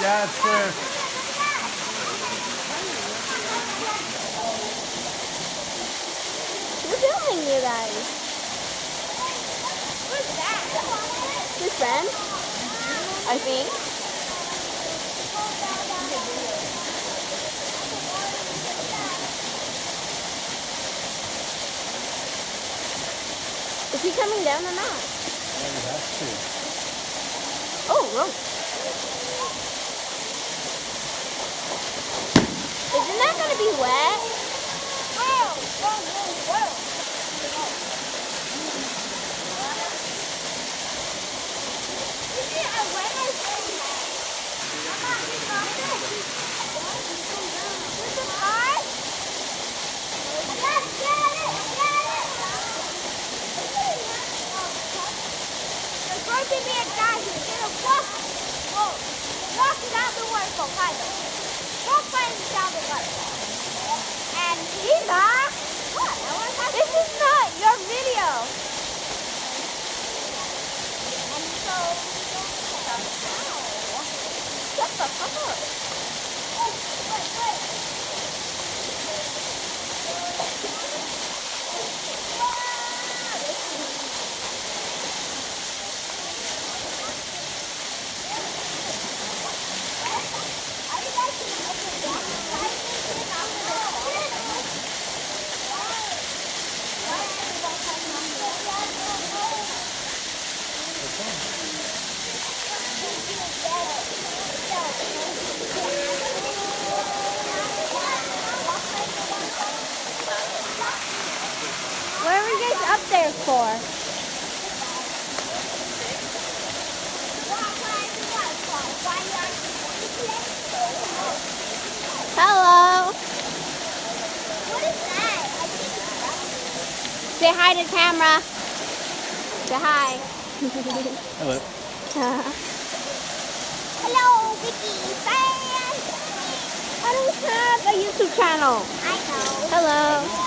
That's Who's filming you guys? What's that? His friend? I think. Is he coming down or not? Oh, whoa. Isn't that going to be wet? Whoa, whoa, whoa, whoa. Is it a wet or dirty hat? With the car? Let's get it! There's going to be a guy who's going to walk down the waterfall, kind of. Walk down the waterfall. And Eva! what? This is not your video. And so, Shut the fuck up. wait. What are you guys up there for? Hello. What is that? Say hi to the camera. Say hi. Hello. Hello, Vicky fans. I don't have a YouTube channel. I know. Hello.